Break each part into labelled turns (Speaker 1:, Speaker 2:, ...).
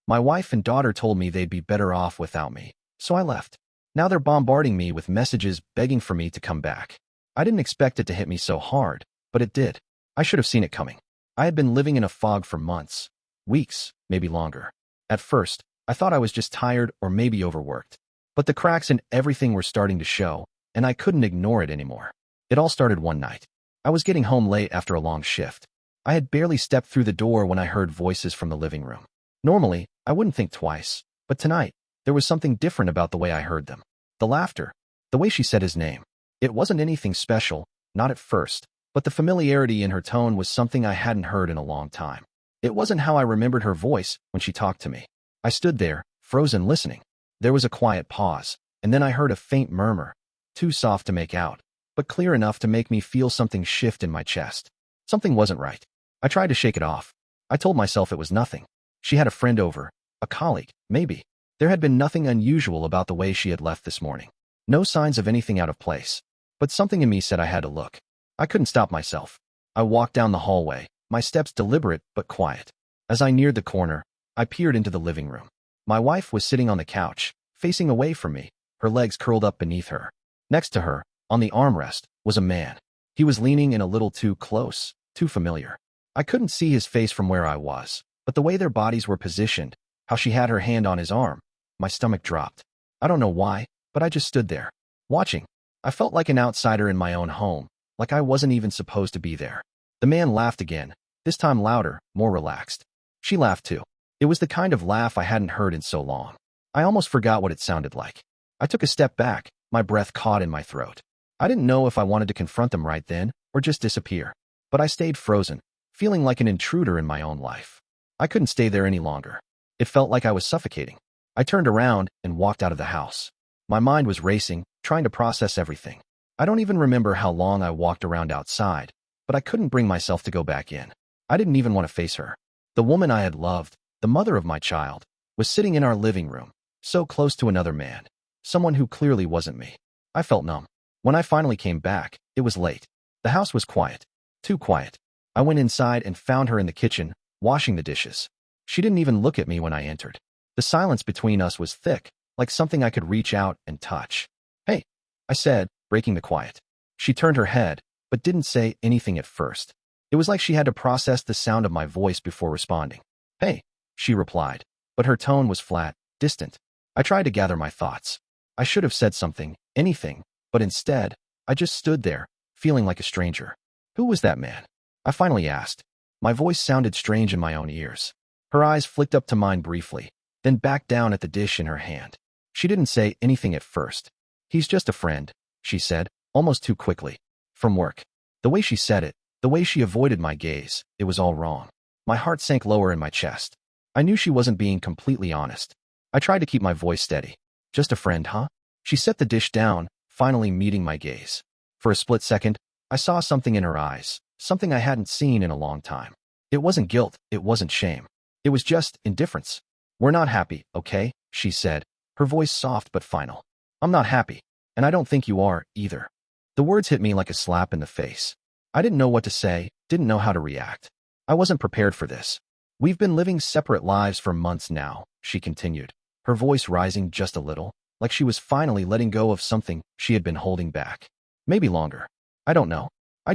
Speaker 1: My wife and daughter told me they'd be better off without me, so I left. Now they're bombarding me with messages begging for me to come back. I didn't expect it to hit me so hard, but it did. I should have seen it coming. I had been living in a fog for months, weeks, maybe longer. At first, I thought I was just tired or maybe overworked. But the cracks in everything were starting to show, and I couldn't ignore it anymore. It all started one night. I was getting home late after a long shift. I had barely stepped through the door when I heard voices from the living room. Normally, I wouldn't think twice, but tonight, there was something different about the way I heard them. The laughter, the way she said his name. It wasn't anything special, not at first, but the familiarity in her tone was something I hadn't heard in a long time. It wasn't how I remembered her voice when she talked to me. I stood there, frozen, listening. There was a quiet pause, and then I heard a faint murmur, too soft to make out, but clear enough to make me feel something shift in my chest. Something wasn't right. I tried to shake it off. I told myself it was nothing. She had a friend over, a colleague, maybe. There had been nothing unusual about the way she had left this morning. No signs of anything out of place. But something in me said I had to look. I couldn't stop myself. I walked down the hallway, my steps deliberate but quiet. As I neared the corner, I peered into the living room. My wife was sitting on the couch, facing away from me, her legs curled up beneath her. Next to her, on the armrest, was a man. He was leaning in a little too close, too familiar. I couldn't see his face from where I was, but the way their bodies were positioned, how she had her hand on his arm, my stomach dropped. I don't know why, but I just stood there, watching. I felt like an outsider in my own home, like I wasn't even supposed to be there. The man laughed again, this time louder, more relaxed. She laughed too. It was the kind of laugh I hadn't heard in so long. I almost forgot what it sounded like. I took a step back, my breath caught in my throat. I didn't know if I wanted to confront them right then or just disappear. But I stayed frozen, feeling like an intruder in my own life. I couldn't stay there any longer. It felt like I was suffocating. I turned around and walked out of the house. My mind was racing, trying to process everything. I don't even remember how long I walked around outside, but I couldn't bring myself to go back in. I didn't even want to face her. The woman I had loved, the mother of my child, was sitting in our living room, so close to another man, someone who clearly wasn't me. I felt numb. When I finally came back, it was late. The house was quiet. Too quiet. I went inside and found her in the kitchen, washing the dishes. She didn't even look at me when I entered. The silence between us was thick, like something I could reach out and touch. "Hey," I said, breaking the quiet. She turned her head, but didn't say anything at first. It was like she had to process the sound of my voice before responding. "Hey," she replied, but her tone was flat, distant. I tried to gather my thoughts. I should have said something, anything, but instead, I just stood there, feeling like a stranger. "Who was that man?" I finally asked. My voice sounded strange in my own ears. Her eyes flicked up to mine briefly, then back down at the dish in her hand. She didn't say anything at first. "He's just a friend," she said, almost too quickly. "From work." The way she said it, the way she avoided my gaze, it was all wrong. My heart sank lower in my chest. I knew she wasn't being completely honest. I tried to keep my voice steady. "Just a friend, huh?" She set the dish down, finally meeting my gaze. For a split second, I saw something in her eyes, something I hadn't seen in a long time. It wasn't guilt, it wasn't shame. It was just indifference. "We're not happy, okay?" she said, her voice soft but final. "I'm not happy, and I don't think you are, either." The words hit me like a slap in the face. I didn't know what to say, didn't know how to react. I wasn't prepared for this. "We've been living separate lives for months now," she continued, her voice rising just a little, like she was finally letting go of something she had been holding back. Maybe longer. I don't know. I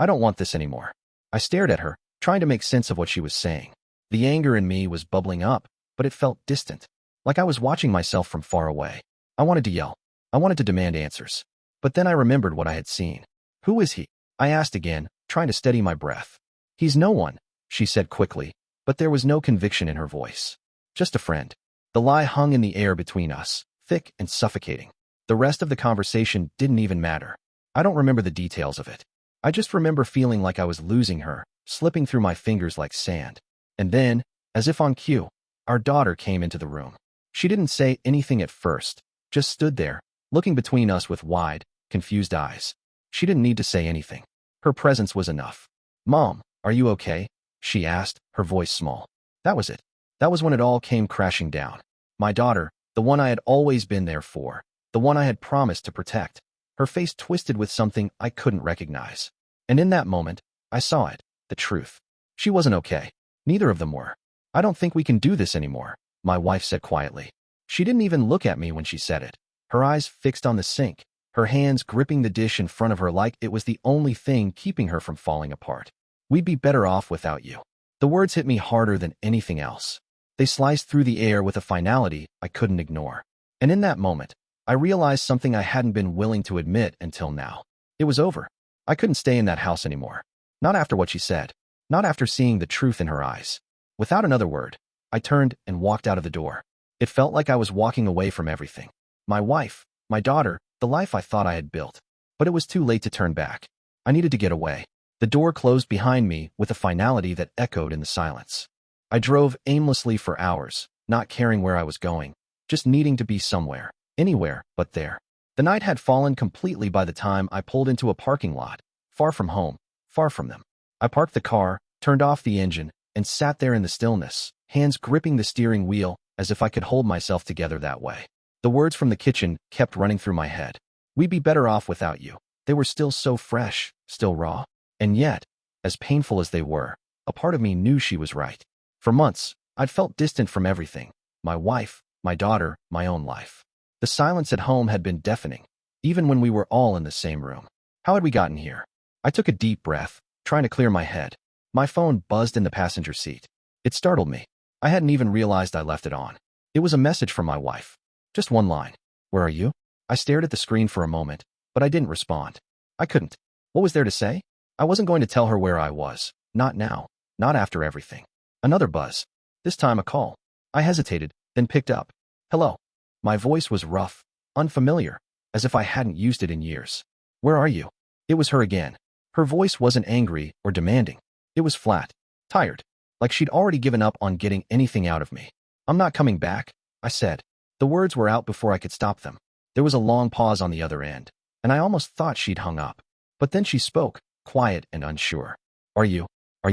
Speaker 1: don't want this anymore. I stared at her, trying to make sense of what she was saying. The anger in me was bubbling up, but it felt distant, like I was watching myself from far away. I wanted to yell. I wanted to demand answers. But then I remembered what I had seen. "Who is he?" I asked again, trying to steady my breath. "He's no one," she said quickly, but there was no conviction in her voice. "Just a friend." The lie hung in the air between us, thick and suffocating. The rest of the conversation didn't even matter. I don't remember the details of it. I just remember feeling like I was losing her, slipping through my fingers like sand. And then, as if on cue, our daughter came into the room. She didn't say anything at first, just stood there, looking between us with wide, confused eyes. She didn't need to say anything. Her presence was enough. "Mom, are you okay?" she asked, her voice small. That was it. That was when it all came crashing down. My daughter, the one I had always been there for, the one I had promised to protect. Her face twisted with something I couldn't recognize. And in that moment, I saw it, the truth. She wasn't okay. Neither of them were. I don't think we can do this anymore, my wife said quietly. She didn't even look at me when she said it. Her eyes fixed on the sink, her hands gripping the dish in front of her like it was the only thing keeping her from falling apart. We'd be better off without you. The words hit me harder than anything else. They sliced through the air with a finality I couldn't ignore. And in that moment, I realized something I hadn't been willing to admit until now. It was over. I couldn't stay in that house anymore. Not after what she said. Not after seeing the truth in her eyes. Without another word, I turned and walked out of the door. It felt like I was walking away from everything. My wife, my daughter, the life I thought I had built. But it was too late to turn back. I needed to get away. The door closed behind me with a finality that echoed in the silence. I drove aimlessly for hours, not caring where I was going, just needing to be somewhere, anywhere but there. The night had fallen completely by the time I pulled into a parking lot, far from home, far from them. I parked the car, turned off the engine, and sat there in the stillness, hands gripping the steering wheel as if I could hold myself together that way. The words from the kitchen kept running through my head. We'd be better off without you. They were still so fresh, still raw. And yet, as painful as they were, a part of me knew she was right. For months, I'd felt distant from everything. My wife, my daughter, my own life. The silence at home had been deafening, even when we were all in the same room. How had we gotten here? I took a deep breath, trying to clear my head. My phone buzzed in the passenger seat. It startled me. I hadn't even realized I left it on. It was a message from my wife. Just one line. Where are you? I stared at the screen for a moment, but I didn't respond. I couldn't. What was there to say? I wasn't going to tell her where I was. Not now. Not after everything. Another buzz. This time a call. I hesitated, then picked up. Hello. My voice was rough, unfamiliar, as if I hadn't used it in years. Where are you? It was her again. Her voice wasn't angry or demanding. It was flat, tired, like she'd already given up on getting anything out of me. I'm not coming back, I said. The words were out before I could stop them. There was a long pause on the other end, and I almost thought she'd hung up. But then she spoke, quiet and unsure. Are you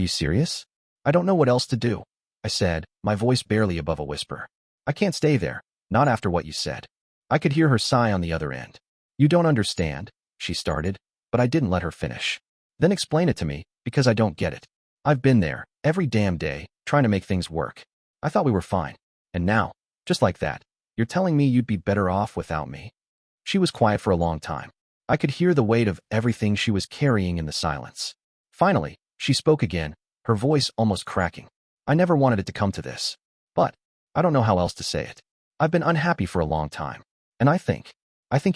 Speaker 1: serious? I don't know what else to do, I said, my voice barely above a whisper. I can't stay there, not after what you said. I could hear her sigh on the other end. You don't understand, she started, but I didn't let her finish. Then explain it to me, because I don't get it. I've been there, every damn day, trying to make things work. I thought we were fine. And now, just like that, you're telling me you'd be better off without me? She was quiet for a long time. I could hear the weight of everything she was carrying in the silence. Finally, she spoke again, her voice almost cracking. I never wanted it to come to this. But I don't know how else to say it. I've been unhappy for a long time. And I think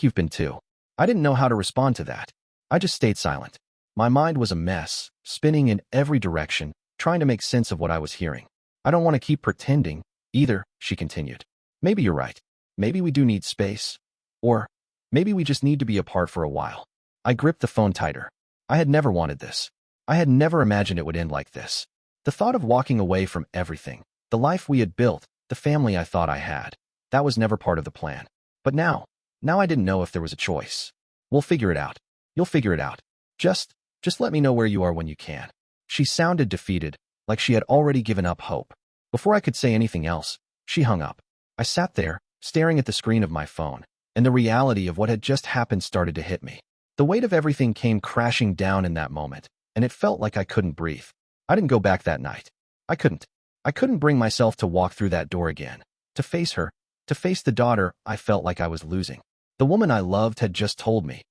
Speaker 1: you've been too. I didn't know how to respond to that. I just stayed silent. My mind was a mess, spinning in every direction, trying to make sense of what I was hearing. I don't want to keep pretending, either, she continued. Maybe you're right. Maybe we do need space. Or maybe we just need to be apart for a while. I gripped the phone tighter. I had never wanted this. I had never imagined it would end like this. The thought of walking away from everything, the life we had built, the family I thought I had, that was never part of the plan. But now I didn't know if there was a choice. We'll figure it out. You'll figure it out. Just let me know where you are when you can. She sounded defeated, like she had already given up hope. Before I could say anything else, she hung up. I sat there, staring at the screen of my phone, and the reality of what had just happened started to hit me. The weight of everything came crashing down in that moment, and it felt like I couldn't breathe. I didn't go back that night. I couldn't bring myself to walk through that door again, to face her, to face the daughter I felt like I was losing. The woman I loved had just told me,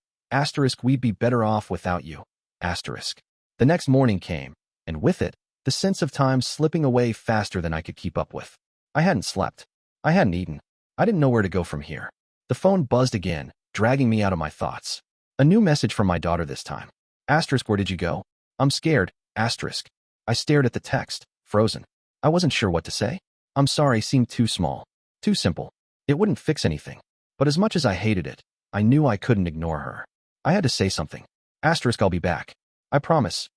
Speaker 1: we'd be better off without you, The next morning came, and with it, the sense of time slipping away faster than I could keep up with. I hadn't slept. I hadn't eaten. I didn't know where to go from here. The phone buzzed again, dragging me out of my thoughts. A new message from my daughter this time. Where did you go? I'm scared, I stared at the text, frozen. I wasn't sure what to say. I'm sorry seemed too small, too simple. It wouldn't fix anything. But as much as I hated it, I knew I couldn't ignore her. I had to say something. I'll be back. I promise,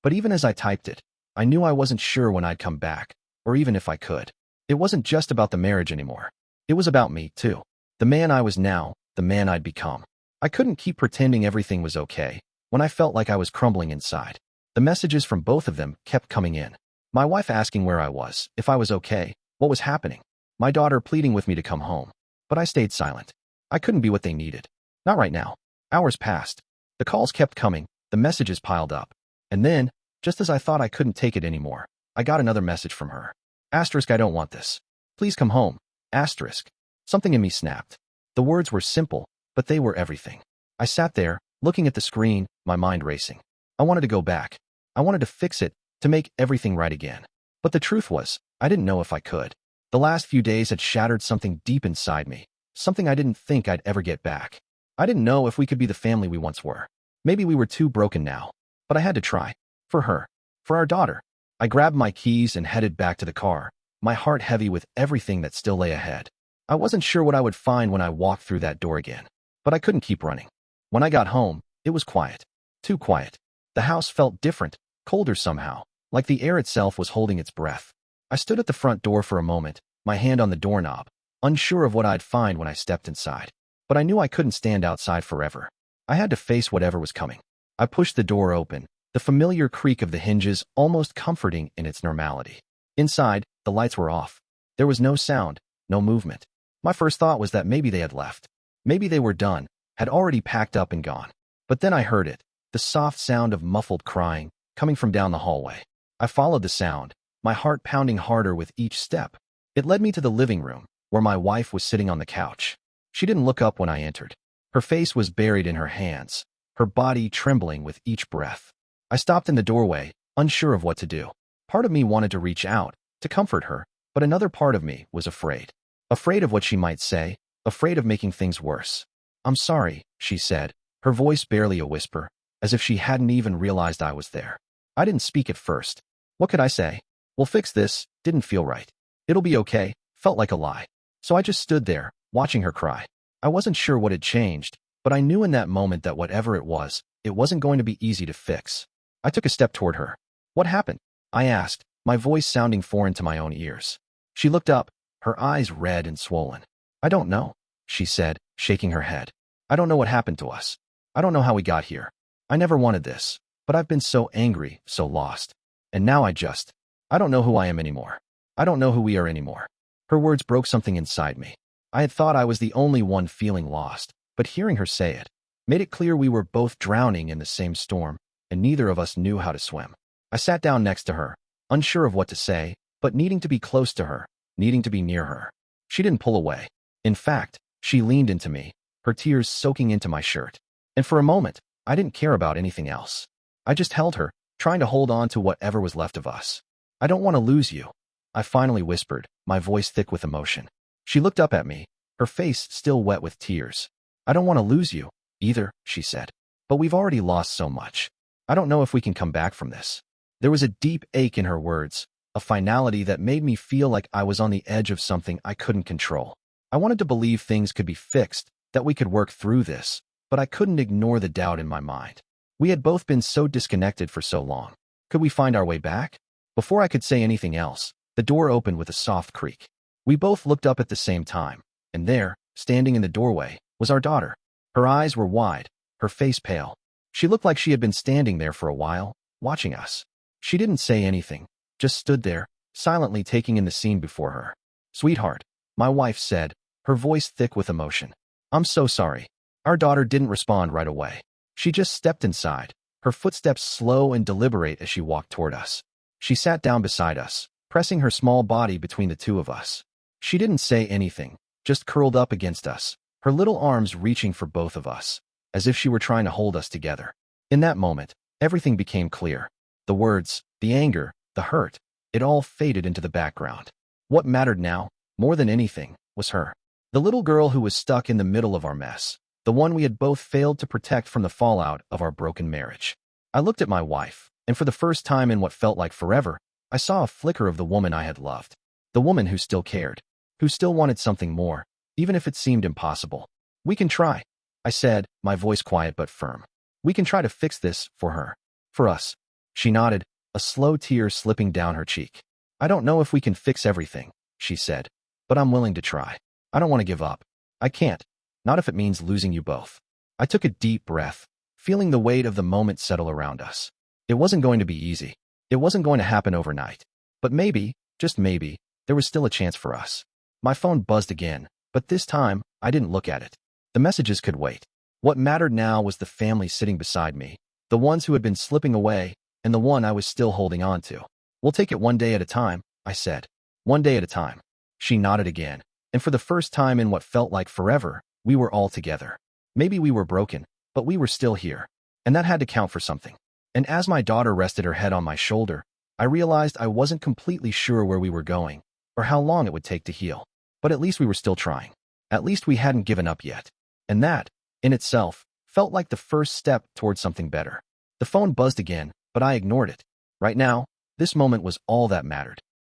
Speaker 1: But even as I typed it, I knew I wasn't sure when I'd come back, or even if I could. It wasn't just about the marriage anymore. It was about me, too. The man I was now, the man I'd become. I couldn't keep pretending everything was okay when I felt like I was crumbling inside. The messages from both of them kept coming in. My wife asking where I was, if I was okay, what was happening. My daughter pleading with me to come home. But I stayed silent. I couldn't be what they needed. Not right now. Hours passed. The calls kept coming, the messages piled up. And then, just as I thought I couldn't take it anymore, I got another message from her. Asterisk, I don't want this. Please come home. Asterisk. Something in me snapped. The words were simple, but they were everything. I sat there, looking at the screen, my mind racing. I wanted to go back. I wanted to fix it, to make everything right again. But the truth was, I didn't know if I could. The last few days had shattered something deep inside me, something I didn't think I'd ever get back. I didn't know if we could be the family we once were. Maybe we were too broken now, but I had to try. For her. For our daughter. I grabbed my keys and headed back to the car, my heart heavy with everything that still lay ahead. I wasn't sure what I would find when I walked through that door again, but I couldn't keep running. When I got home, it was quiet. Too quiet. The house felt different, colder somehow, like the air itself was holding its breath. I stood at the front door for a moment, my hand on the doorknob, unsure of what I'd find when I stepped inside. But I knew I couldn't stand outside forever. I had to face whatever was coming. I pushed the door open, the familiar creak of the hinges almost comforting in its normality. Inside, the lights were off. There was no sound, no movement. My first thought was that maybe they had left. Maybe they were done, had already packed up and gone. But then I heard it, the soft sound of muffled crying, coming from down the hallway. I followed the sound, my heart pounding harder with each step. It led me to the living room, where my wife was sitting on the couch. She didn't look up when I entered. Her face was buried in her hands, her body trembling with each breath. I stopped in the doorway, unsure of what to do. Part of me wanted to reach out, to comfort her, but another part of me was afraid. Afraid of what she might say, afraid of making things worse. I'm sorry, she said, her voice barely a whisper, as if she hadn't even realized I was there. I didn't speak at first. What could I say? We'll fix this, didn't feel right. It'll be okay, felt like a lie. So I just stood there, watching her cry. I wasn't sure what had changed, but I knew in that moment that whatever it wasn't going to be easy to fix. I took a step toward her. What happened? I asked, my voice sounding foreign to my own ears. She looked up, her eyes red and swollen. I don't know, she said, shaking her head. I don't know what happened to us. I don't know how we got here. I never wanted this, but I've been so angry, so lost. And now I don't know who I am anymore. I don't know who we are anymore. Her words broke something inside me. I had thought I was the only one feeling lost, but hearing her say it made it clear we were both drowning in the same storm, and neither of us knew how to swim. I sat down next to her, unsure of what to say, but needing to be close to her, needing to be near her. She didn't pull away. In fact, she leaned into me, her tears soaking into my shirt. And for a moment, I didn't care about anything else. I just held her, trying to hold on to whatever was left of us. I don't want to lose you, I finally whispered, my voice thick with emotion. She looked up at me, her face still wet with tears. I don't want to lose you, either, she said. But we've already lost so much. I don't know if we can come back from this. There was a deep ache in her words, a finality that made me feel like I was on the edge of something I couldn't control. I wanted to believe things could be fixed, that we could work through this, but I couldn't ignore the doubt in my mind. We had both been so disconnected for so long. Could we find our way back? Before I could say anything else, the door opened with a soft creak. We both looked up at the same time, and there, standing in the doorway, was our daughter. Her eyes were wide, her face pale. She looked like she had been standing there for a while, watching us. She didn't say anything, just stood there, silently taking in the scene before her. Sweetheart, my wife said, her voice thick with emotion. I'm so sorry. Our daughter didn't respond right away. She just stepped inside, her footsteps slow and deliberate as she walked toward us. She sat down beside us, pressing her small body between the two of us. She didn't say anything, just curled up against us, her little arms reaching for both of us, as if she were trying to hold us together. In that moment, everything became clear. The words, the anger, the hurt, it all faded into the background. What mattered now, more than anything, was her. The little girl who was stuck in the middle of our mess, the one we had both failed to protect from the fallout of our broken marriage. I looked at my wife, and for the first time in what felt like forever, I saw a flicker of the woman I had loved. The woman who still cared, who still wanted something more, even if it seemed impossible. We can try, I said, my voice quiet but firm. We can try to fix this for her. For us. She nodded, a slow tear slipping down her cheek. I don't know if we can fix everything, she said, but I'm willing to try. I don't want to give up. I can't. Not if it means losing you both. I took a deep breath, feeling the weight of the moment settle around us. It wasn't going to be easy. It wasn't going to happen overnight. But maybe, just maybe, there was still a chance for us. My phone buzzed again, but this time, I didn't look at it. The messages could wait. What mattered now was the family sitting beside me, the ones who had been slipping away, and the one I was still holding on to. We'll take it one day at a time, I said. One day at a time. She nodded again, and for the first time in what felt like forever, we were all together. Maybe we were broken, but we were still here, and that had to count for something. And as my daughter rested her head on my shoulder, I realized I wasn't completely sure where we were going, or how long it would take to heal. But at least we were still trying. At least we hadn't given up yet. And that, in itself, felt like the first step towards something better. The phone buzzed again, but I ignored it. Right now, this moment was all that mattered.